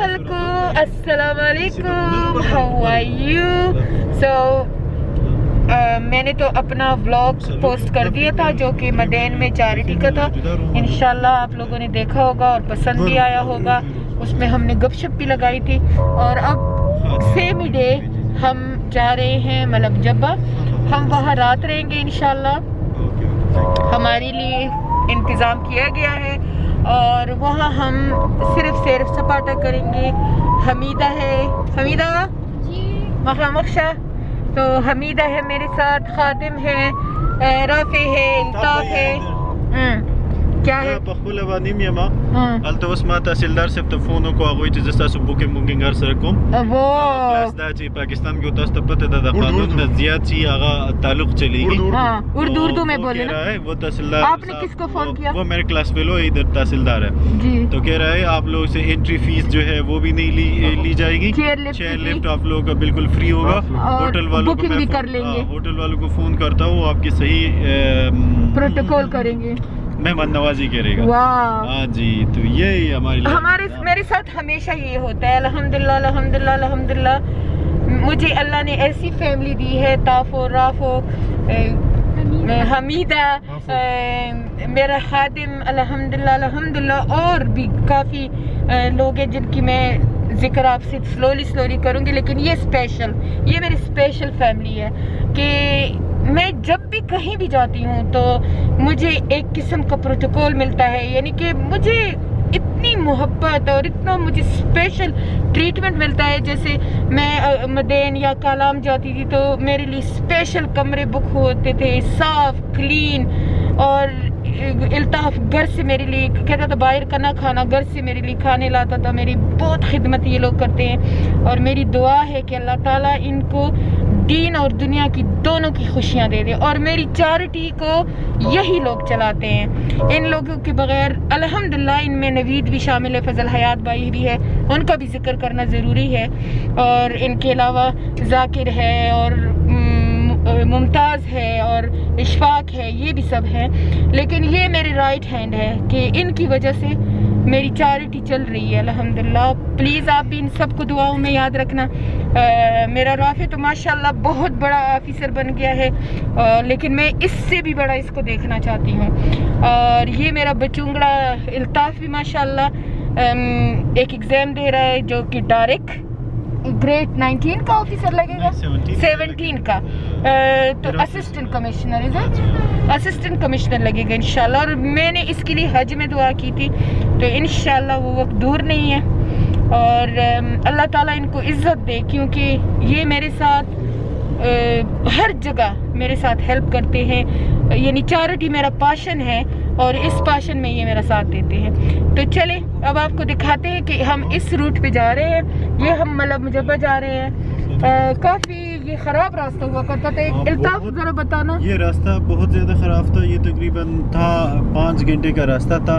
खल्को, अस्सलाम वालेकुम, how are you. सो मैंने तो अपना व्लॉग पोस्ट कर दिया था जो कि मदेन में चैरिटी का था। इंशाल्लाह आप लोगों ने देखा होगा और पसंद भी आया होगा। उसमें हमने गपशप भी लगाई थी और अब सेम ही डे हम जा रहे हैं मतलब जब्बा। हम वहाँ रात रहेंगे इंशाल्लाह, हमारे लिए इंतज़ाम किया गया है और वहाँ हम सिर्फ सैर सपाटा करेंगे। हमीदा है, हमीदा मखा तो हमीदा है मेरे साथ, खादिम है, राफे है, इल्ताफ है। क्या है तहसीलदार से फोन को बुकिंग हर सर को वो पाकिस्तान के उतास पता दादा कानून नजियात ची आगा ताल्लुक चलेगी। हाँ, उर्दू में बोले ना। वो तहसीलदार आपने किसको फोन किया? वो मेरे क्लास फेलो इधर तहसीलदार है जी। तो कह रहा है आप लोग से एंट्री फीस जो है वो भी नहीं ली जाएगी। चेयर लिफ्ट आप लोगों का बिल्कुल फ्री होगा। होटल वालों को भी कर लेंगे। होटल वालों को फोन करता हूँ, आपकी सही प्रोटोकॉल करेंगे, मेहमान नवाजी करेगा। वाह हाँ जी, तो यही हमारे मेरे साथ हमेशा ये होता है। अल्हम्दुलिल्लाह अल्हम्दुलिल्लाह अल्हम्दुलिल्लाह मुझे अल्लाह ने ऐसी फैमिली दी है, ताफो राफो हमीदा मेरा खादिम अल्हम्दुलिल्लाह अल्हम्दुलिल्लाह और भी काफ़ी लोग हैं जिनकी मैं जिक्र आपसे स्लोली करूँगी। लेकिन ये मेरी स्पेशल फैमिली है कि मैं जब भी कहीं भी जाती हूँ तो मुझे एक किस्म का प्रोटोकॉल मिलता है, यानी कि मुझे इतनी मोहब्बत और इतना मुझे स्पेशल ट्रीटमेंट मिलता है। जैसे मैं मदेन या कालाम जाती थी तो मेरे लिए स्पेशल कमरे बुक होते थे, साफ क्लीन, और इल्ताफ घर से मेरे लिए कहता था बाहर का ना खाना, घर से मेरे लिए खाने लाता था। मेरी बहुत खिदमत ये लोग करते हैं और मेरी दुआ है कि अल्लाह ताला इनको दीन और दुनिया की दोनों की खुशियाँ दे दे। और मेरी चैरिटी को यही लोग चलाते हैं, इन लोगों के बगैर अल्हम्दुलिल्लाह। इनमें नवीद भी शामिल है, फजल हयात भाई भी है, उनका भी जिक्र करना ज़रूरी है। और इनके अलावा जाकिर है और मुमताज़ है और इशफाक है, ये भी सब हैं। लेकिन ये मेरे राइट हैंड है कि इनकी वजह से मेरी चैरिटी चल रही है अल्हम्दुलिल्लाह। प्लीज़ आप भी इन सबको दुआओं में याद रखना। मेरा राफे तो माशाल्लाह बहुत बड़ा ऑफिसर बन गया है, लेकिन मैं इससे भी बड़ा इसको देखना चाहती हूँ। और ये मेरा बचूंगड़ा इल्ताफ भी माशाल्लाह एक एग्ज़ाम दे रहा है जो कि डायरेक्ट ग्रेड 19 का ऑफिसर लगेगा, 17 का तो असिस्टेंट कमिश्नर लगेगा इंशाल्लाह। और मैंने इसके लिए हज में दुआ की थी तो इंशाल्लाह वो वक्त दूर नहीं है। और अल्लाह ताला इनको इज्जत दे, क्योंकि ये मेरे साथ हर जगह मेरे साथ हेल्प करते हैं। यानी चैरिटी मेरा पैशन है और इस पैशन में ये मेरा साथ देते हैं। तो चले अब आपको दिखाते हैं कि हम इस रूट पे जा रहे हैं। ये हम मतलब मुजफ्फर जा रहे हैं। काफ़ी ये ख़राब रास्ता हुआ करता था। इल्ताफ ज़रा बताना। ये रास्ता बहुत ज़्यादा ख़राब था। ये तकरीबन था 5 घंटे का रास्ता था।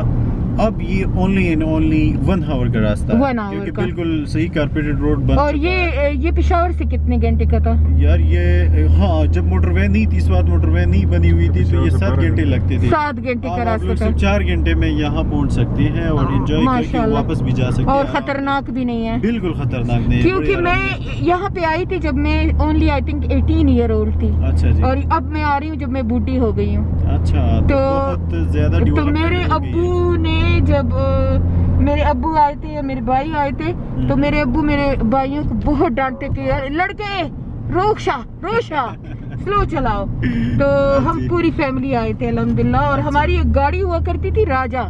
अब ये ओनली 1 आवर का रास्ता है, क्योंकि बिल्कुल सही कारपेटेड रोड बन और ये पेशावर से कितने घंटे का था यार? ये हाँ, जब मोटरवे नहीं थी, इस बात मोटरवे नहीं बनी हुई थी तो ये 7 घंटे लगते थे। 7 घंटे का रास्ता था। 4 घंटे में यहाँ पहुँच सकते हैं और एंजॉय करके वापस भी जा सकते हैं। और खतरनाक भी नहीं है, बिल्कुल खतरनाक नहीं है, क्योंकि मैं यहाँ पे आई थी जब मैं only I think 18 year old थी। अच्छा जी। और अब मैं आ रही हूँ जब मैं बूढ़ी हो गई हूँ। अच्छा, तो बहुत ज्यादा तो मेरे अब्बू ने जब मेरे अब्बू आए थे या मेरे भाई आए थे तो मेरे अब्बू मेरे भाइयों को बहुत डांटते थे, यार लड़के रोशा स्लो चलाओ। तो हम पूरी फैमिली आए थे अल्हम्दुलिल्लाह। और हमारी एक गाड़ी हुआ करती थी राजा।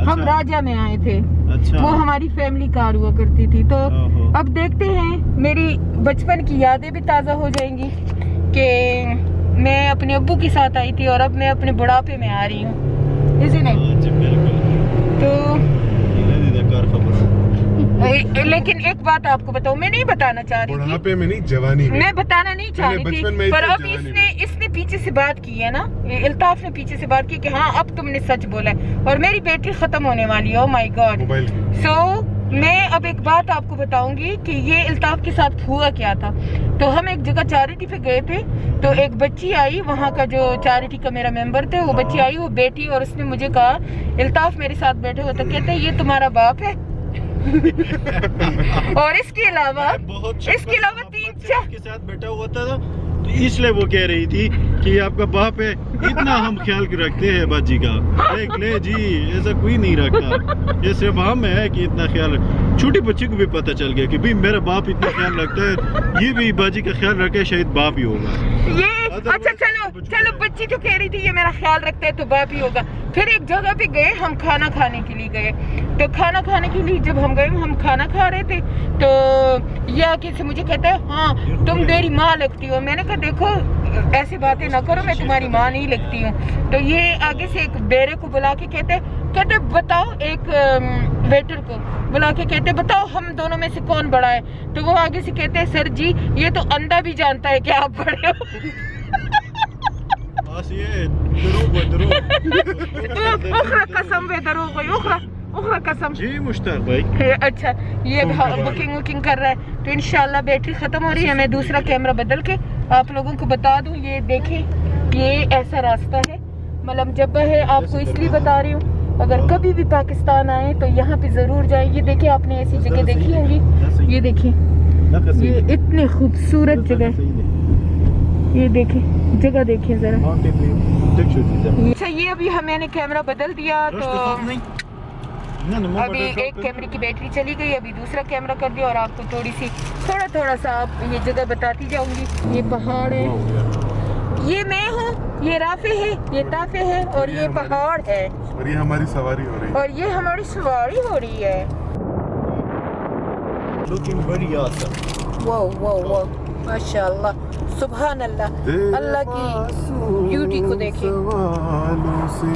हम राजा में आए थे। अच्छा। वो हमारी फैमिली कार हुआ करती थी। तो अब देखते हैं, मेरी बचपन की यादें भी ताज़ा हो जाएंगी कि मैं अपने अब्बू के साथ आई थी और अब मैं अपने बुढ़ापे में आ रही हूँ, इसी नहीं। तो लेकिन एक बात आपको बताऊं, मैं नहीं बताना चाह रही थी, में नहीं, जवानी में। मैं बताना नहीं चाह रही थी, पर अब इसने पीछे से बात की है ना, इल्ताफ ने पीछे से बात की कि हाँ अब तुमने सच बोला है और मेरी बैटरी खत्म होने वाली है। Oh my God. सो मैं अब एक बात आपको बताऊंगी कि ये इल्ताफ के साथ हुआ क्या था। तो हम एक जगह चैरिटी पे गए थे तो एक बच्ची आई, वहाँ का जो चैरिटी का मेरा मेंबर थे, वो बच्ची आई, वो बेटी, और उसने मुझे कहा इल्ताफ मेरे साथ बैठे हो तो कहते ये तुम्हारा बाप है। और इसके अलावा 3-4 के साथ बैठा हुआ था तो इसलिए वो कह रही थी कि आपका बाप है, इतना हम ख्याल रखते हैं बाजी का। देख ले जी, ऐसा कोई नहीं रखता, ये सिर्फ हम है कि इतना ख्याल। छोटी बच्ची को भी पता चल गया कि भाई मेरा बाप इतना ख्याल रखता है, ये भी बाजी का ख्याल रखे, शायद बाप ही होगा ये। अच्छा चलो बच्ची तो कह रही थी ये मेरा ख्याल रखता है तो बाप ही होगा। फिर एक जगह पे गए हम, खाना खाने के लिए गए। तो खाना खाने के लिए जब हम गए, हम खाना खा रहे थे तो ये आके से मुझे कहता है हाँ तुम मेरी माँ लगती हो। मैंने कहा देखो ऐसी बातें ना करो, मैं तुम्हारी माँ नहीं लगती हूँ। तो ये आगे से एक बेरे को बुला के कहते बताओ, एक वेटर को बुला के कहते बताओ हम दोनों में से कौन बड़ा है। तो वो आगे से कहते हैं सर जी ये तो अंधा भी जानता है कि आप बड़े हो। कसम जी मुश्ताक भाई। अच्छा ये बुकिंग कर रहा है तो इंशाल्लाह बैटरी खत्म हो रही है। मैं दूसरा कैमरा बदल के आप लोगों को बता दूं। ये देखें, ये ऐसा रास्ता है मलम जब्बा है। आपको इसलिए बता रही हूँ, अगर कभी भी पाकिस्तान आए तो यहाँ पे जरूर जाए। ये देखिए, आपने ऐसी जगह देखी होंगी, ये देखिए, ये इतनी खूबसूरत जगह। ये देखिए जगह, देखिए जरा। अच्छा ये अभी मैंने कैमरा बदल दिया तो अभी एक कैमरे की बैटरी चली गई, अभी दूसरा कैमरा कर दिया और आपको थोड़ा सा आप ये जगह बताती जाऊंगी। ये पहाड़ है, ये मैं हूँ, ये राफे है, ये ताफे है और ये पहाड़ है और ये हमारी सवारी हो रही है। और ये हमारी सवारी हो रही है। Looking very awesome. वाह माशाल्लाह, सुभान अल्लाह। अल्लाह की ब्यूटी को देखिए। सवालों से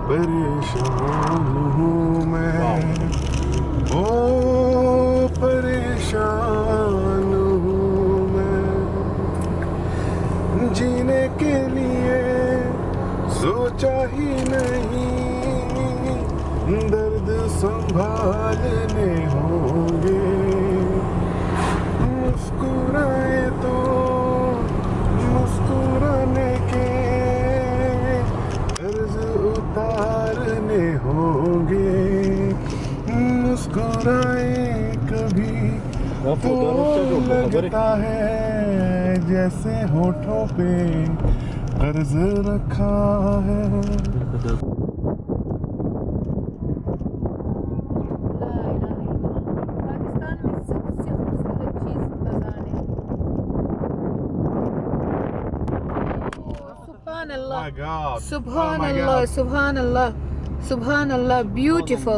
परेशान हूँ मैं, ओ परेशान हूँ मैं, जीने के लिए सोचा ही नहीं, दर्द संभालने होंगे, मुस्कुराए तो मुस्कुराने के कर्ज उतारने होंगे, मुस्कुराए कभी तो लगता है जैसे होठों पे कर्ज रखा है। सुभान अल्लाह, ब्यूटीफुल।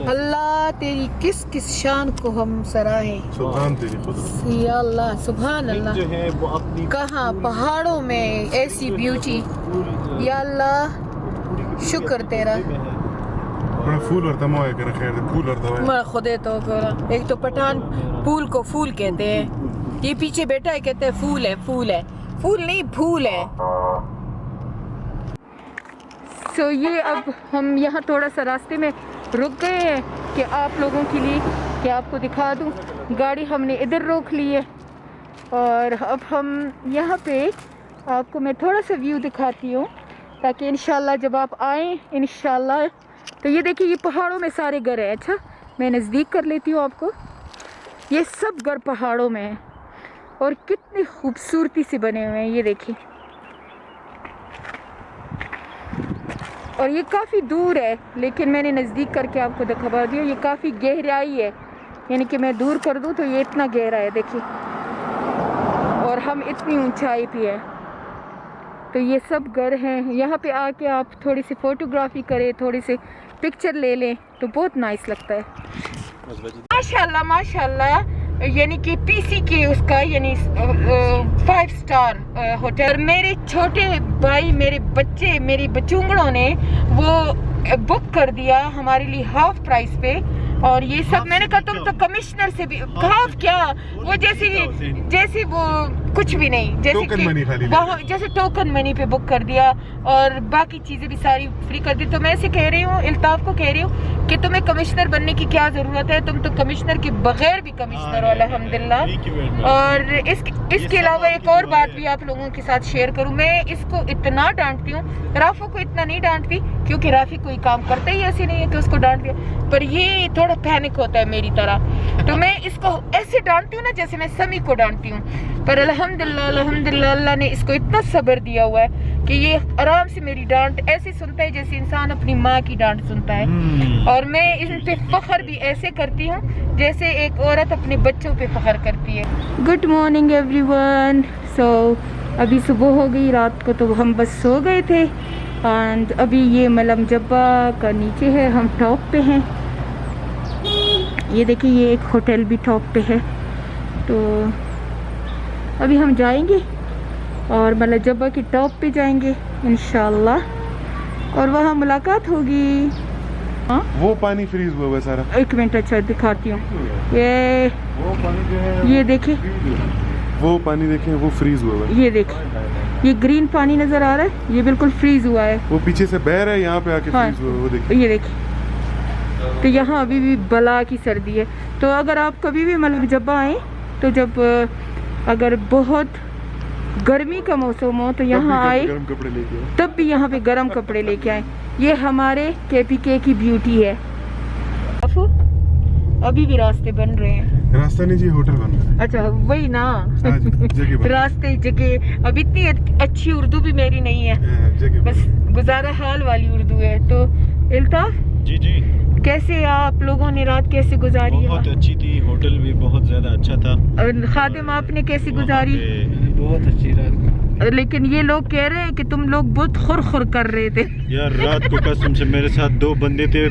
अल्लाह तेरी किस शान को हम सराहें। या अल्लाह, सुभान अल्लाह। कहाँ पहाड़ों में ऐसी ब्यूटी, या अल्लाह शुक्र तेरा। फूल मैं खुदे तो एक तो पठान फूल को फूल कहते हैं, ये पीछे बैठा है कहते हैं फूल है, फूल नहीं फूल है। सो ये अब हम यहाँ थोड़ा सा रास्ते में रुक गए हैं कि आप लोगों के लिए कि आपको दिखा दूँ। गाड़ी हमने इधर रोक ली है और अब हम यहाँ पे आपको मैं थोड़ा सा व्यू दिखाती हूँ ताकि इंशाल्लाह जब आप आएँ इंशाल्लाह। तो ये देखिए, ये पहाड़ों में सारे घर हैं। अच्छा मैं नज़दीक कर लेती हूँ आपको। ये सब घर पहाड़ों में हैं और कितनी खूबसूरती से बने हुए हैं, ये देखिए। और ये काफ़ी दूर है लेकिन मैंने नज़दीक करके आपको दिखा दिया। ये काफ़ी गहराई है, यानी कि मैं दूर कर दूँ तो ये इतना गहरा है, देखिए। और हम इतनी ऊंचाई पे है। तो ये सब घर हैं। यहाँ पे आके आप थोड़ी सी फ़ोटोग्राफी करें, थोड़ी सी पिक्चर ले लें तो बहुत नाइस लगता है। माशाल्लाह माशाल्लाह, यानी कि पीसी के उसका यानी 5 स्टार होटल। मेरे छोटे भाई, मेरे बच्चे, मेरी बचूंगड़ों ने वो बुक कर दिया हमारे लिए हाफ प्राइस पे। और ये सब मैंने कहा तुम तो कमिश्नर से भी हाफ क्या, वो जैसे वो कुछ भी नहीं, जैसे टोकन मनी पे बुक कर दिया और बाकी चीजें भी सारी फ्री कर दी। तो मैं ऐसे कह रही हूँ, इल्ताफ को कह रही हूँ कि तुम्हें कमिश्नर बनने की क्या जरूरत है, तुम तो कमिश्नर के बगैर भी कमिश्नर हो अल्हम्दुलिल्लाह। और इसके अलावा एक और बात भी आप लोगों के साथ शेयर करूं, मैं इसको इतना डांटती हूँ, राफो को इतना नहीं डांटती क्योंकि राफी कोई काम करता ही ऐसे नहीं है कि उसको डांट दिया, पर ये थोड़ा पैनिक होता है मेरी तरह, तो मैं इसको ऐसे डांटती हूँ ना जैसे मैं समी को डांटती हूँ। पर अल्हम्दुलिल्लाह अल्हम्दुलिल्लाह अल्लाह ने इसको इतना सब्र दिया हुआ है कि ये आराम से मेरी डांट ऐसे सुनता है जैसे इंसान अपनी माँ की डांट सुनता है। और मैं इन पे फख्र भी ऐसे करती हूँ जैसे एक औरत अपने बच्चों पे फख्र करती है। Good morning everyone. सो अभी सुबह हो गई, रात को तो हम बस सो गए थे एंड अभी ये मलम जब्बा का नीचे है, हम टॉप पे हैं। ये देखिए ये एक होटल भी टॉप पे है, तो अभी हम जाएंगे और मलम जब्बा की टॉप पे जाएंगे इंशाल्लाह और वहाँ मुलाकात होगी। हाँ वो पानी फ्रीज हुआ है सारा। एक मिनट, अच्छा दिखाती हूँ। ये वो पानी जो है ये देखिए, वो पानी देखें, वो फ्रीज हुआ है। ये देखिए, ये ग्रीन पानी नजर आ रहा है, ये बिल्कुल फ्रीज हुआ है। वो पीछे से बह रहा है, यहाँ पे आके हाँ, फ्रीज हुआ है, वो देखिए। ये देखिए, तो यहाँ अभी भी बला की सर्दी है। तो अगर आप कभी भी मलम जब्बा आए तो जब अगर बहुत गर्मी का मौसम हो तो यहाँ आए, गर्म कपड़े लेके आए। तब भी यहाँ पे गर्म कपड़े लेके आए। ये हमारे KPK की ब्यूटी है। अभी भी रास्ते बन रहे हैं। रास्ता नहीं जी, होटल बन रहा है। अच्छा वही ना, हाँ जी, जगह बन रहा रास्ते जगह। अब इतनी अच्छी उर्दू भी मेरी नहीं है, है। जगह बस गुजारा हाल वाली उर्दू है। तो इल्ताफ जी जी, कैसे आप लोगों ने रात कैसे गुजारी है? बहुत अच्छी थी, होटल भी बहुत ज्यादा अच्छा था। और खादिम आपने कैसी गुजारी? बहुत अच्छी रात। लेकिन ये लोग कह रहे हैं कि तुम लोग बहुत खुर कर रहे थे। यार रात को कसम से मेरे साथ 2 बंदे थे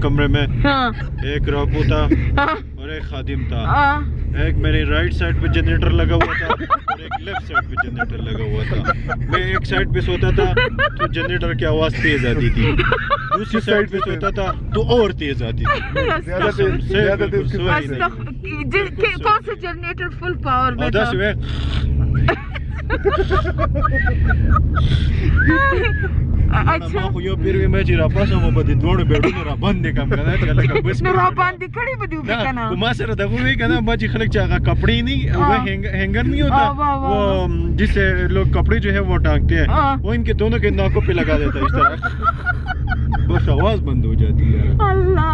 कमरे में। हाँ एक रापू था हाँ और एक खादिम था। हाँ। एक मेरे राइट साइड पे जनरेटर लगा हुआ था और एक लेफ्ट साइड पे जनरेटर लगा हुआ था। मैं एक साइड पे सोता था तो जनरेटर की आवाज तेज आती थी, दूसरी साइड पे सोता था तो और तेज आती थी। ज्यादा तेज कौन सा जनरेटर फुल पावर में था? 10 अच्छा yo prima ci rapasamo pa di dono bedu ra bande kam kana kala ka bus न राबान दिखड़ी बदू पे ना ना कुमा सर दगो भी kana बाजी खलक चागा कपड़े नहीं, वो हैंगर नहीं होता, वो जिससे लोग कपड़े जो है वो टांगते हैं, वो इनके दोनों के नाकों पे लगा देता है इस तरह, बस आवाज बंद हो जाती है। अल्लाह।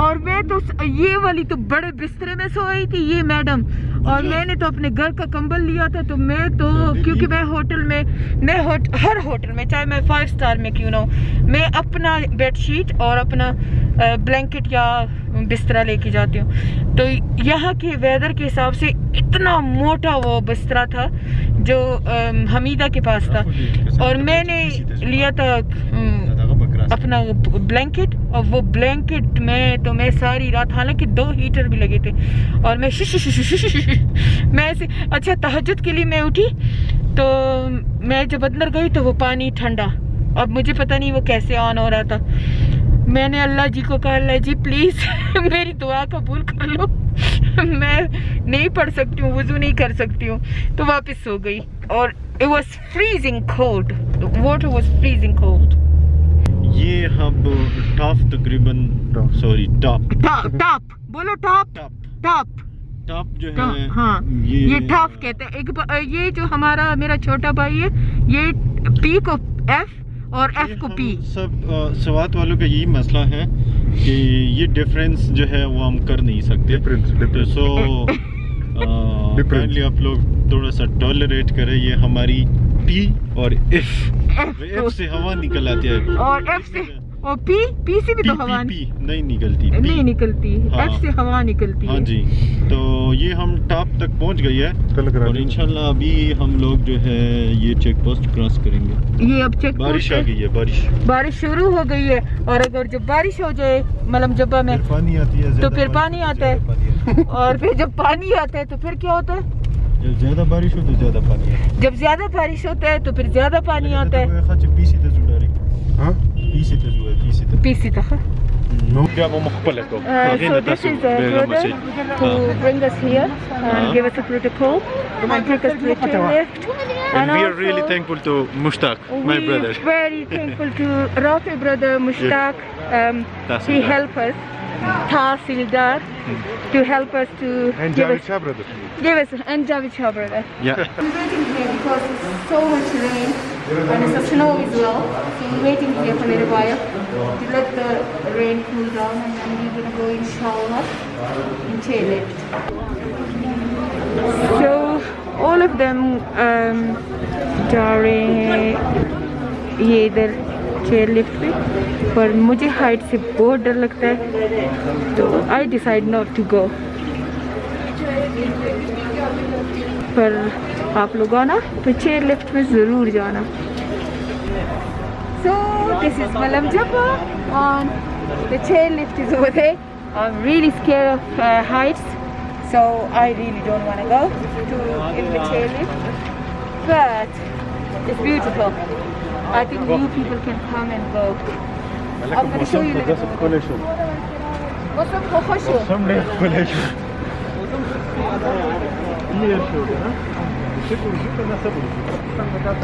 और मैं तो ये वाली तो बड़े बिस्तरे में सो रही थी ये मैडम, और मैंने तो अपने घर का कंबल लिया था, तो मैं तो क्योंकि मैं होटल में, मैं हर होटल में चाहे मैं 5 स्टार में क्यों ना हो, मैं अपना बेडशीट और अपना ब्लैंकेट या बिस्तरा लेके जाती हूँ। तो यहाँ के वेदर के हिसाब से इतना मोटा वो बिस्तरा था जो हमीदा के पास था, और मैंने लिया था अपना ब्लैंकेट, और वो ब्लैंकेट में तो मैं सारी रात, हालांकि 2 हीटर भी लगे थे, और मैं मैं ऐसे, अच्छा तहज्जुद के लिए मैं उठी तो मैं जब अंदर गई तो वो पानी ठंडा, अब मुझे पता नहीं वो कैसे ऑन हो रहा था। मैंने अल्लाह जी को कहा, अल्लाह जी प्लीज मेरी दुआ कबूल कर लो, मैं नहीं पढ़ सकती हूँ, वुजू नहीं कर सकती हूँ, तो वापस सो गई। और it was freezing cold, the water was freezing cold। ये हम टॉप तकरीबन, सॉरी टॉप बोलो टॉप जो है, हाँ ये टॉप कहते हैं। ये जो हमारा मेरा छोटा भाई है, ये P को F और F को P। सब स्वात वालों का यही मसला है कि ये डिफरेंस जो है वो हम कर नहीं सकते, तो सो काइंडली आप लोग थोड़ा सा टॉलरेट करें। ये हमारी P और F से हवा निकल आती है, और F से और P से भी तो हवा नहीं निकलती, नहीं निकलती, हाँ, F से हवा निकलती है। हाँ जी, तो ये हम टॉप तक पहुंच गई है, और इंशाल्लाह अभी हम लोग जो है ये चेक पोस्ट क्रॉस करेंगे। ये अब चेक बारिश आ गई है, बारिश शुरू हो गई है, और अगर जब बारिश हो जाए मलम जब्बा में पानी आती है, तो फिर पानी आता है, और फिर जब पानी आता है तो फिर क्या होता है? जब ज्यादा बारिश हो तो ज्यादा पानी आता है, जब ज्यादा बारिश होता है तो फिर ज्यादा पानी आता है। PC taha. No, abbiamo Moppaleco. So this is a brother who bring us here and give us a protocol and take us to the chairlift. And we are really thankful to Mushtaq, my brother. Very thankful to Rafi brother Mushtaq he helped us, Tahsildar, to help us to And give Javed us, Shah brother. and Javed Shah brother. Yeah. We're waiting here because it's so much rain and it's a snow as well. So we're waiting here for a little while to let the rain cool down, and then we're gonna go inshallah in chairlift. So all of them जा रहे हैं ये इधर chairlift पे, पर मुझे height से बहुत डर लगता है, तो I decide not to go. पर आप लोग आना तो chairlift में ज़रूर जाना. So this is Malam Jabba, and the chairlift is over there. I'm really scared of heights, so I really don't want to go in the chairlift, but it's beautiful. I think you people can come and go. I'm going to show you a little bit. What's up, Khosho?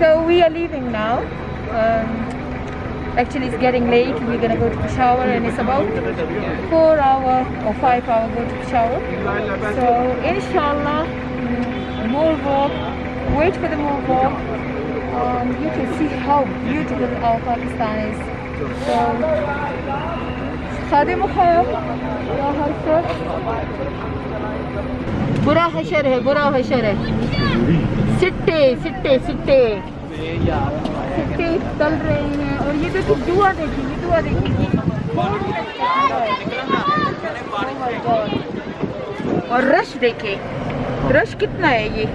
So we are leaving now. Actually it's getting late. We're gonna go to Peshawar, and it's about 4 hour or 5 hour go to Peshawar. So inshallah, more walk. Wait for the more walk. You can see how beautiful our Pakistan is. So खादिम ख़ैर या हर बुरा हशर है, बुरा हशर है. सिट्टे सिट्टे सिट्टे सिट्टे चल रहे हैं, और ये देखो दुआ देखिए, दुआ देखिए, और रश देखिए, रश कितना है ये.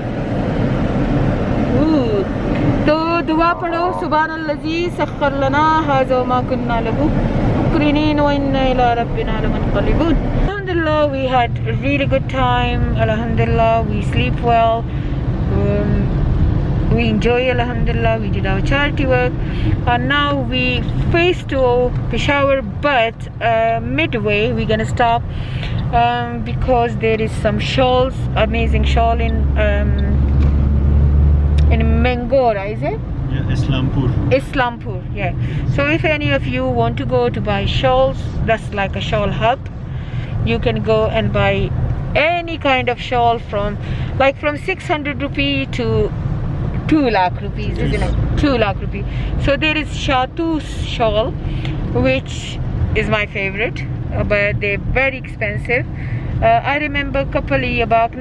तो दुआ पढ़ो, सुभान अल्लज़ी सख्खर लना हाज़ा मा कुन्ना लहू मुक़रिनीन व इन्ना इला रब्बिना लमुनक़लिबून. Alhamdulillah, we had a really good time. Alhamdulillah, we sleep well. We enjoy, alhamdulillah. We did our charity work, and now we face to Peshawar, but midway we're gonna stop because there is some shawls, amazing shawl in Mangora, is it? Yeah, Islampur. Islampur, yeah. So if any of you want to go to buy shawls, that's like a shawl hub. You can go and buy any kind of shawl from 600 rupee to 2 lakh rupees, isn't it? 2 lakh rupee. So there is Shahtoos shawl, which is my favorite, but they're very expensive. I remember about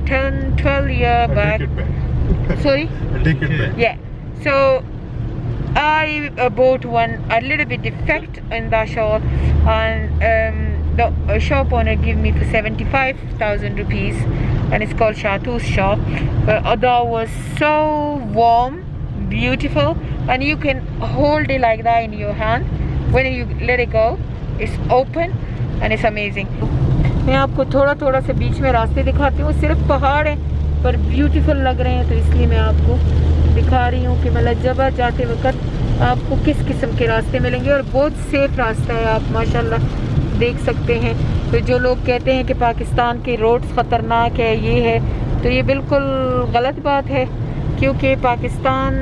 10, 12 years back. Sorry? Take it back. Yeah. So I bought one a little bit defect in the shawl, and the shop owner gave me for 75,000 rupees, and it's called Shahtoos shawl. That was so warm, beautiful, and you can hold it like that in your hand. When you let it go, it's open and it's amazing. मैं आपको थोड़ा थोड़ा से बीच में रास्ते दिखाती हूँ. सिर्फ पहाड़ है पर ब्यूटीफुल लग रहे हैं, तो इसलिए मैं आपको दिखा रही हूँ कि मतलब जब जाते वक्त आपको किस किस्म के रास्ते मिलेंगे, और बहुत सेफ रास्ता है, आप माशाल्लाह देख सकते हैं. तो जो लोग कहते हैं कि पाकिस्तान के रोड्स ख़तरनाक है, ये है, तो ये बिल्कुल गलत बात है, क्योंकि पाकिस्तान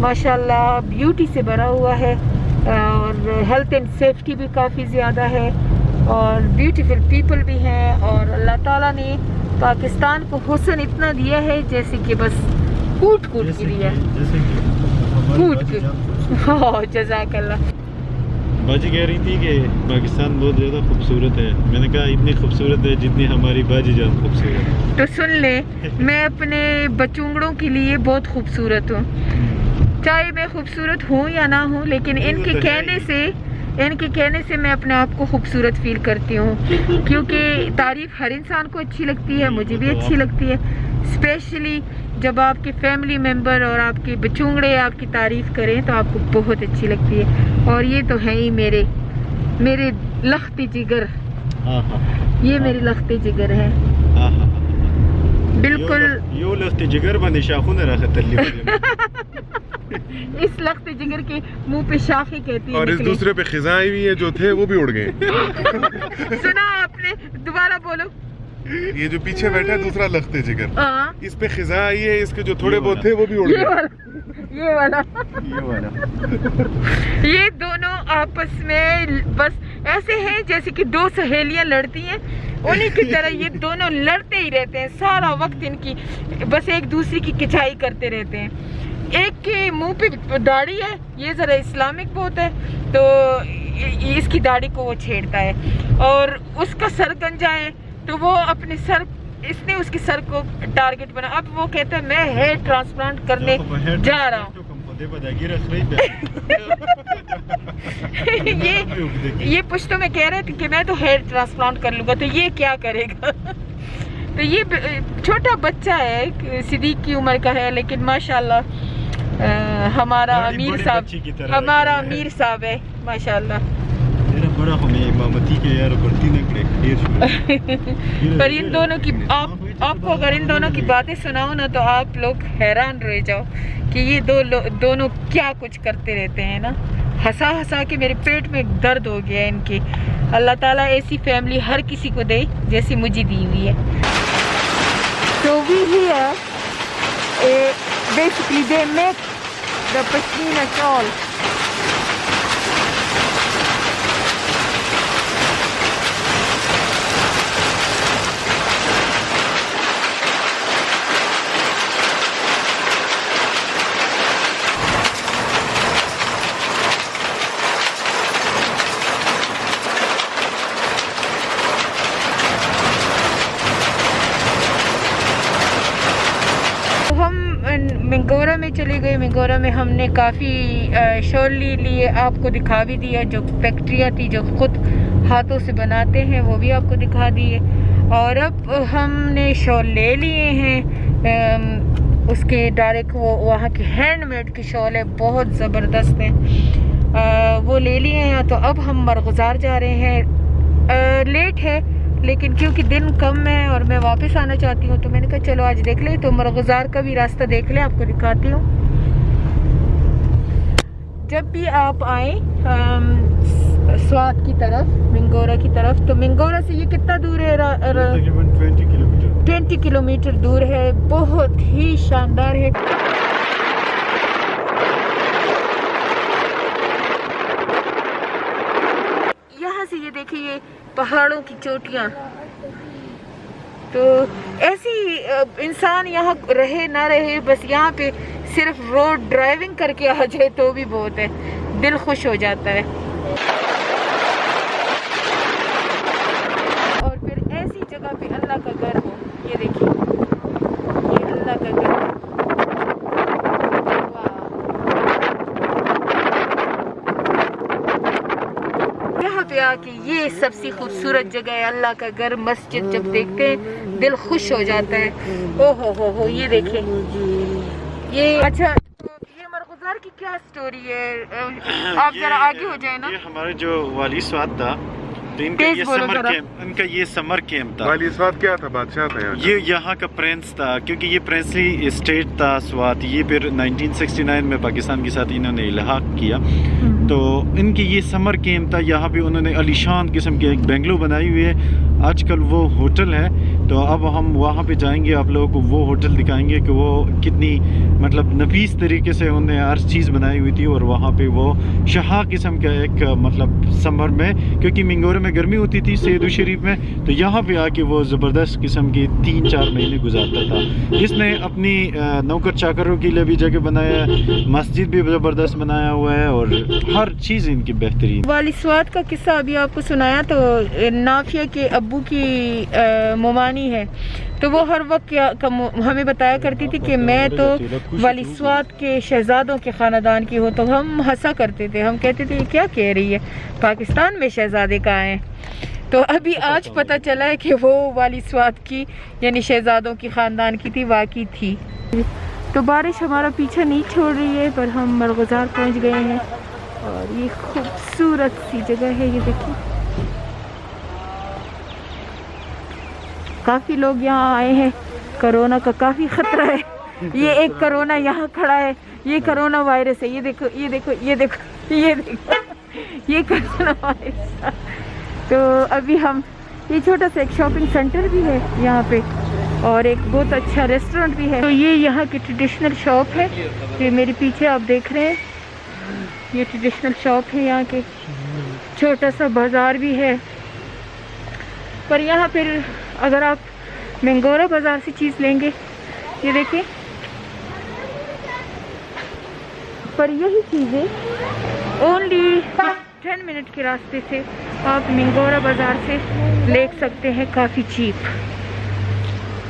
माशाल्लाह ब्यूटी से भरा हुआ है, और हेल्थ एंड सेफ्टी भी काफ़ी ज़्यादा है, और ब्यूटीफुल पीपल भी हैं, और अल्लाह ताला ने पाकिस्तान को हुस्न इतना दिया है जैसे कि बस कूट कूट के दिया है, कूट कूट. हाँ, जज़ाकल्लाह. बाजी कह रही थी कि पाकिस्तान बहुत ज़्यादा खूबसूरत है. मैंने कहा इतनी खूबसूरत है जितनी हमारी बाजी जान खूबसूरत है. तो सुन ले, मैं अपने बचूंगड़ों के लिए बहुत खूबसूरत हूँ, चाहे मैं खूबसूरत हूँ या ना हूँ, लेकिन इनके कहने से मैं अपने आप को खूबसूरत फील करती हूँ, क्योंकि तारीफ़ हर इंसान को अच्छी लगती है, मुझे भी अच्छी लगती है, स्पेशली जब आपके फैमिली मेम्बर और आपके बचूंगड़े आपकी तारीफ़ करें तो आपको बहुत अच्छी लगती है. और ये तो है ही मेरे लख्ती जिगर, ये मेरी लख्ती जिगर है बिल्कुल. यो लख्ती जिगर बंदी शाखों ने रखा तल्ली. इस लख्ती जिगर के मुंह पे शाखी कहती है, और इस दूसरे पे खिजाएं भी हैं जो थे वो भी उड़ गए. सुना आपने? दोबारा बोलो. ये जो पीछे बैठा है दूसरा लखते जिगर, हाँ इस पे खिजा आई है, इसके जो थोड़े ये बहुत थे वो भी उड़ ये गए। वाला ये वाला ये वाला ये दोनों आपस में बस ऐसे हैं जैसे कि दो सहेलियां लड़ती हैं, उन्हीं की तरह ये दोनों लड़ते ही रहते हैं सारा वक्त। इनकी बस एक दूसरे की खिंचाई करते रहते हैं। एक के मुंह पे दाढ़ी है, ये जरा इस्लामिक बहुत है, तो इसकी दाढ़ी को वो छेड़ता है, और उसका सर गंजा है तो वो अपने सर, इसने उसके सर को टारगेट बना। अब वो कहता है मैं हेयर ट्रांसप्लांट करने जा रहा हूँ। ये पुश्तो में कह रहे थे कि मैं तो हेयर ट्रांसप्लांट कर लूंगा, तो ये क्या करेगा? तो ये छोटा बच्चा है, सिद्दीक की उम्र का है, लेकिन माशाल्लाह हमारा अमीर साहब है माशाल्लाह। पर इन दोनों की आपको अगर इन दोनों की बातें सुनाओ ना तो आप लोग हैरान रह जाओ कि ये दोनों क्या कुछ करते रहते हैं ना। हंसा हंसा के मेरे पेट में दर्द हो गया इनके। अल्लाह ताला ऐसी फैमिली हर किसी को दे जैसी मुझे दी हुई है। So we here basically they make the pashmina shawl. Mingora में चले गए। मिंगोरा में हमने काफ़ी शॉल लिए, आपको दिखा भी दिया। जो फैक्ट्रियाँ थी जो खुद हाथों से बनाते हैं वो भी आपको दिखा दिए। और अब हमने शॉल ले लिए हैं, उसके डायरेक्ट वो वहाँ की हैंडमेड की शॉल है, बहुत ज़बरदस्त है, वो ले लिए हैं। तो अब हम मरगुजार जा रहे हैं। लेट है लेकिन क्योंकि दिन कम है और मैं वापस आना चाहती हूँ तो मैंने कहा चलो आज देख ले। तो मरगुजार का भी रास्ता देख ले, आपको दिखाती हूँ। जब भी आप आए स्वात की तरफ, मिंगोरा की तरफ, तो मिंगोरा से ये कितना दूर है? तकरीबन 20 किलोमीटर। 20 किलोमीटर दूर है, बहुत ही शानदार है। यहाँ से ये देखिए पहाड़ों की चोटियाँ। तो ऐसी इंसान यहाँ रहे ना रहे, बस यहाँ पे सिर्फ रोड ड्राइविंग करके आ जाए तो भी बहुत है, दिल खुश हो जाता है। और फिर ऐसी जगह पे अल्लाह का घर हो, ये देखिए ये अल्लाह का घर। पे आके ये सबसे खूबसूरत जगह है, अल्लाह का घर, मस्जिद जब देखते हैं दिल खुश हो जाता है। ओ हो ये देखें ये। अच्छा तो ये मरगुजार की क्या स्टोरी है? आप जरा आगे हो जाए ना। ये हमारे जो वाली स्वाद था, तो इनका ये समर कैंप था। वाली स्वाद क्या था? बादशाह था यहाँ? ये यहाँ का प्रिंस था, क्योंकि ये प्रिंसली स्टेट था स्वात। ये फिर 1969 में पाकिस्तान के साथ इन्होंने इल्हाक किया। तो इनकी ये समर कैंप था। यहाँ पे उन्होंने अलीशान किस्म की एक बेंगलो बनाई हुई है, आजकल वो होटल है। तो अब हम वहाँ पे जाएंगे, आप लोगों को वो होटल दिखाएंगे कि वो कितनी मतलब नफीस तरीके से उन्होंने हर चीज़ बनाई हुई थी। और वहाँ पे वो शाह किस्म का एक मतलब समर में, क्योंकि मिंगोरा में गर्मी होती थी सैयद शरीफ में, तो यहाँ पे आके वो ज़बरदस्त किस्म की 3-4 महीने गुजारता था। इसने अपनी नौकर चाकरों के लिए भी जगह बनाया है, मस्जिद भी ज़बरदस्त बनाया हुआ है, और हर चीज़ इनकी बेहतरीन। वाली स्वाद का किस्सा अभी आपको सुनाया, तो नाफिया के अब्बू की मुमानी है, तो वो हर वक्त हमें बताया करती थी कि मैं तो वाली स्वाद के शहजादों के ख़ानदान की हूँ। तो हम हंसा करते थे, हम कहते थे ये क्या कह रही है, पाकिस्तान में शहजादे कहाँ हैं? तो अभी आज पता चला है कि वो वाली स्वाद की यानी शहजादों की ख़ानदान की थी, वाकई थी। तो बारिश हमारा पीछा नहीं छोड़ रही है, पर हम मरगुजार पहुँच गए हैं। और ये खूबसूरत सी जगह है, ये देखिए। काफ़ी लोग यहाँ आए हैं, कोरोना का काफ़ी ख़तरा है। ये एक कोरोना यहाँ खड़ा है, ये कोरोना वायरस है। ये देखो ये देखो ये देखो ये देखो ये कोरोना वायरस। तो अभी हम ये छोटा सा एक शॉपिंग सेंटर भी है यहाँ पे और एक बहुत अच्छा रेस्टोरेंट भी है। तो ये यहाँ की ट्रेडिशनल शॉप है, ये मेरे पीछे आप देख रहे हैं, ये ट्रेडिशनल शॉप है यहाँ के। छोटा सा बाज़ार भी है, पर यहाँ पर अगर आप मैंगोरा बाज़ार से चीज़ लेंगे, ये देखिए, पर यही चीज़ें ओनली 10 मिनट के रास्ते से आप मैंगोरा बाज़ार से ले सकते हैं काफ़ी चीप।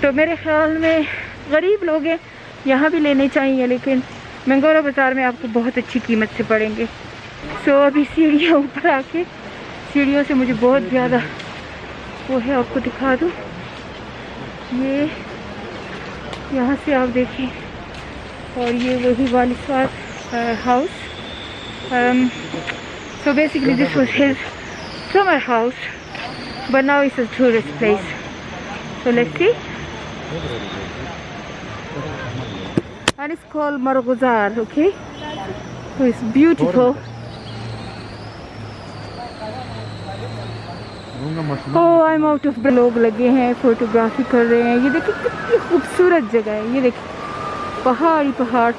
तो मेरे ख्याल में गरीब लोग हैं, यहाँ भी लेने चाहिए, लेकिन मैंगोरा बाज़ार में आपको बहुत अच्छी कीमत से पड़ेंगे। सो अभी सीढ़ियाँ ऊपर आके, सीढ़ियों से मुझे बहुत ज़्यादा वो है, आपको दिखा दूँ, ये यहाँ से आप देखिए, और ये वही वाली स्वाद house. So basically this was his summer house, but now it's a tourist place. So let's see. And it's called Marghuzar, okay? So it's beautiful. Oh, I'm out of breath. लोग लगे हैं, फोटोग्राफी कर रहे हैं। ये देखिए कितनी खूबसूरत जगह है, ये देखिए पहाड़ ही पहाड़।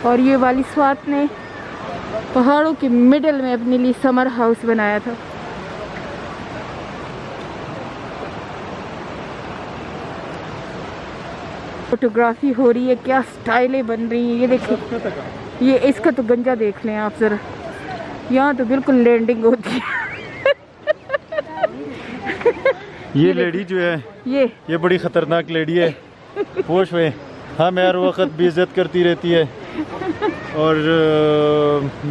और ये वाली स्वात ने पहाड़ों के मिडल में अपने लिए समर हाउस बनाया था। फोटोग्राफी हो रही है, क्या स्टाइलें बन रही हैं, ये देखिए, ये इसका तो गंजा देख लें आप ज़रा, यहाँ तो बिल्कुल लैंडिंग होती है। ये लेडी जो है, ये बड़ी ख़तरनाक लेडी है, होश में हम हर वक्त भी इज्जत करती रहती है, और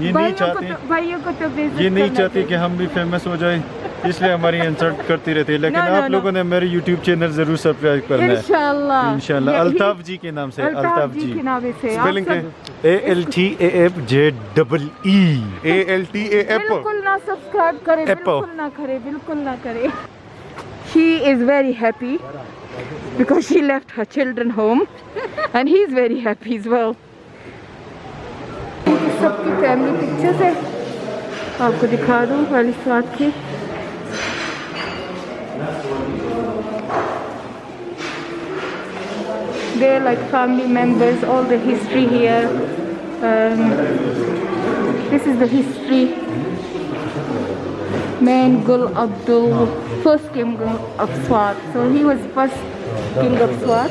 ये नहीं चाहती, भाइयों को तो ये नहीं चाहती कि हम भी फेमस हो जाएं, इसलिए हमारी इंसल्ट करती रहती है। लेकिन आप लोगों ने मेरे YouTube चैनल जरूर सब्सक्राइब करना है इंशाल्लाह। अल्ताफ जी के नाम से, अल्ताफ जी के नाम से, स्पेलिंग है ALTAFJEE। बिल्कुल ना सब्सक्राइब करें, बिल्कुल ना करें, बिल्कुल ना करें। She is very happy because she left her children home and he is very happy as well. सबकी फैमिली पिक्चर्स है, आपको दिखा दूँ वाली स्वाद की। They're like family members, all the history here. This is the history. Man Gul Abdul, first king of Swat. So he was first king of Swat.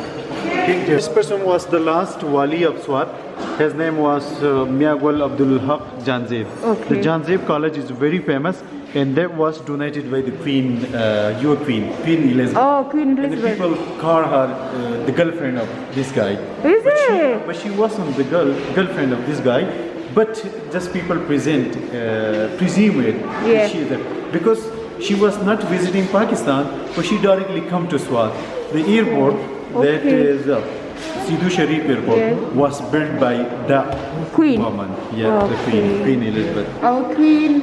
This person was the last wali of Swat. His name was Mia Gul Abdul Haq Janzeb. Okay. The Janzeb College is very famous, and that was donated by the Queen, your Queen Elizabeth. Oh, Queen And the Elizabeth. people call her the girlfriend of this guy. Is it? But she wasn't the girlfriend of this guy. But just people presume it. Yeah. Because she was not visiting Pakistan, but she directly come to Swat. The airport that is Sidhu Sharif Airport was built by the Queen. woman. Yeah, the Queen Elizabeth. Our Queen,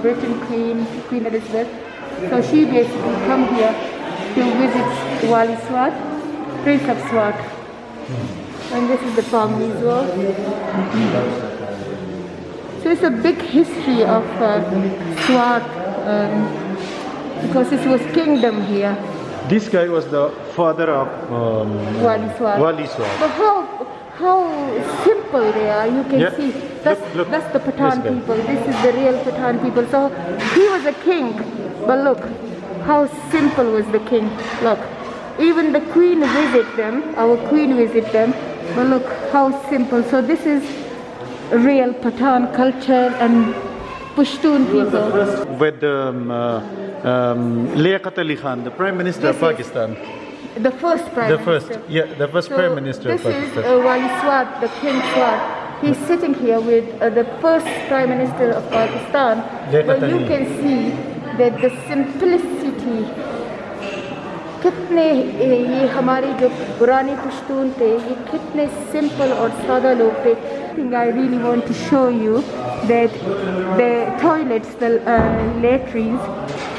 Britain Queen Elizabeth. So she basically come here to visit Wali Swat, Prince of Swat. And this is the family as well. So it's a big history of Swat because this was kingdom here. This guy was the father of Wali Swat. Wali Swat. But how simple they are. You can Yeah. see Look, that's the Pathan this guy. people. This is the real Pathan people. So he was a king, but look how simple was the king. Look, even the queen visit them. Our queen visit them. But look how simple. So this is real Pathan culture and Pashtun people. With Liaquat Ali Khan, the Prime Minister of Pakistan. The first prime minister. The first Prime Minister of This is Pakistan. Wali Swat, the King Swat. He's sitting here with the first Prime Minister of Pakistan. But you can see that the simplicity. कितने ये हमारे जो पुराने पश्तून थे, ये कितने simple और सादा लोग थे। I really want to show you that the toilets, the latrines,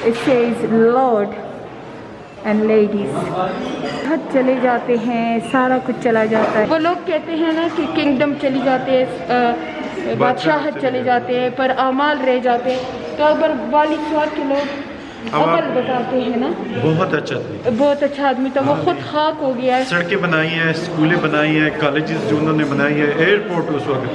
it says Lord and ladies. हद चले जाते हैं, सारा कुछ चला जाता है। वो लोग कहते हैं ना कि किंगडम चली जाते हैं, बादशाहत चले जाते हैं, पर अमाल रह जाते हैं। तो अगर वाली स्वात के लोग अमल बताते हैं ना, बहुत अच्छा था। बहुत अच्छा आदमी था, वो खुद खाक हो गया है। सड़कें बनाई हैं, स्कूलें बनाई हैं, कॉलेजेस जो उन्होंने बनाई है, एयरपोर्ट उस वक्त।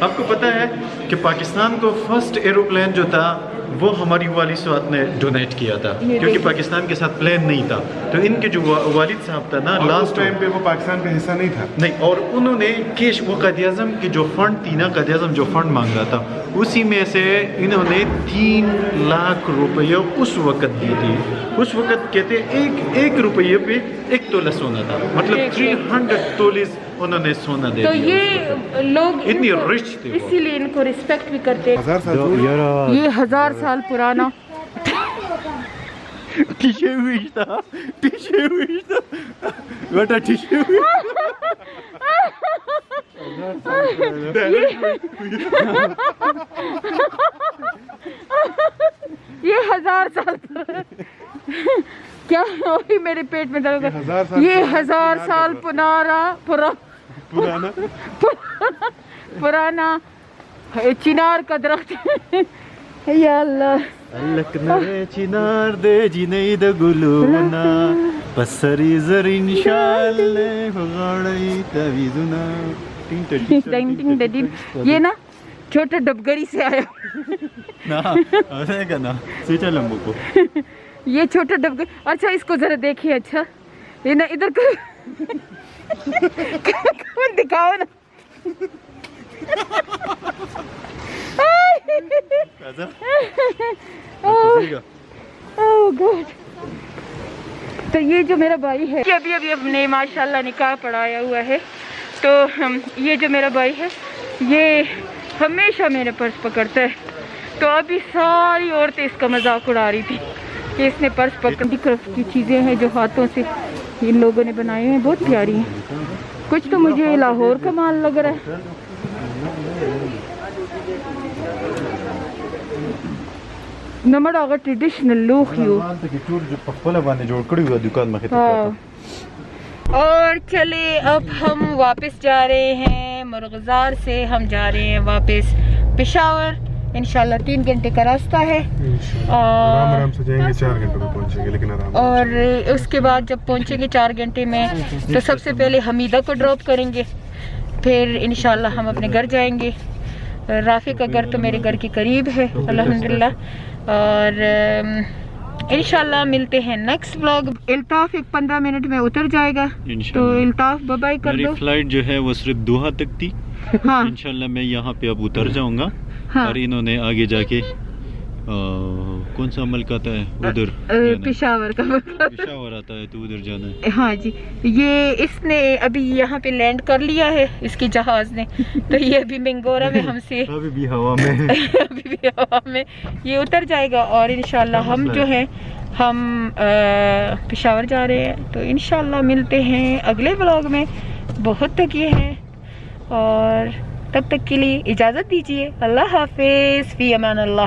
आपको पता है कि पाकिस्तान को फर्स्ट एरोप्लेन जो था वो हमारी वालिद साहब ने डोनेट किया था, क्योंकि पाकिस्तान के साथ प्लेन नहीं था। तो इनके जो वालिद साहब था ना, लास्ट टाइम पे वो पाकिस्तान का हिस्सा नहीं था। नहीं, और उन्होंने कैश वो कायद-ए-आज़म की जो फंड थी ना, कायद-ए-आज़म जो फंड मांग रहा था, उसी में से इन्होंने 3 लाख रुपये उस वक्त दी थी। उस वक्त कहते एक रुपये पे 1 तोला सोना था, मतलब 300 तोलिस उन्होंने सोना दे तो दिया। ये लोग इतनी रिच थे वो। इसीलिए इनको रिस्पेक्ट भी करते हैं। 1000 साल ये 1000 साल पुराना टिश्यू था, बेटा टिश्यू। ये 1000 साल क्या वही मेरे पेट में दर्द है। ये 1000 साल पुराना चिनार का दरख्त है। या अल्लाह चिनार दे जिनेई द गुलुना पसरी जरिन शाले फगाड़ई तविजुना टिंग टिंग टिंग। ये ना छोटे डबगरी से आया ना, ऐसा ना सीटा लंबू को। ये छोटा डबगरी। अच्छा इसको जरा देखिए। अच्छा ये ना इधर कौन दिखाओ ना। ओह गॉड। तो ये जो मेरा भाई है, अभी हमने माशाल्लाह निकाह पढ़ाया हुआ है। तो ये जो मेरा भाई है ये हमेशा मेरे पर्स पकड़ता है। तो अभी सारी औरतें इसका मजाक उड़ा रही थी कि इसने पर्स पकड़ की चीज़ें हैं जो हाथों से इन लोगों ने बनाए हैं, बहुत प्यारी हैं। कुछ तो मुझे लाहौर का माल लग रहा है। नमड़ अगर ट्रेडिशनल लुक यू। और चले अब हम वापस जा रहे हैं मुर्गजार से। हम जा रहे हैं वापस पेशावर। इंशाल्लाह 3 घंटे का रास्ता है आराम से जाएंगे, 4 घंटे में पहुंचेंगे, लेकिन आराम। और उसके बाद जब पहुंचेंगे 4 घंटे में, तो सबसे पहले हमीदा को ड्रॉप करेंगे, फिर इंशाल्लाह हम अपने घर जाएंगे। राफी का घर तो मेरे घर के करीब है अल्हम्दुलिल्लाह। और इंशाल्लाह मिलते हैं नेक्स्ट व्लॉग। इल्ताफ 15 मिनट में उतर जाएगा, तो इल्ताफ बाय बाय कर दो। फ्लाइट जो है वो सिर्फ दोहा तक थी। हाँ इंशाल्लाह मैं यहाँ पे अब उतर जाऊंगा। हाँ। और इन्होंने आगे जाके कौन सा मुल्क आता है उधर, पेशावर का पेशावर आता है, तो उधर जाना है। हाँ जी, ये इसने अभी यहाँ पे लैंड कर लिया है, इसकी जहाज ने। तो ये अभी मिंगोरा में हमसे अभी भी हवा में अभी भी हवा में ये उतर जाएगा। और इंशाल्लाह हम जो है हम पेशावर जा रहे हैं। तो इंशाल्लाह मिलते हैं अगले व्लॉग में। बहुत थके हैं और तब तक के लिए इजाज़त दीजिए। अल्लाह हाफिज़, फ़ी अमान अल्लाह।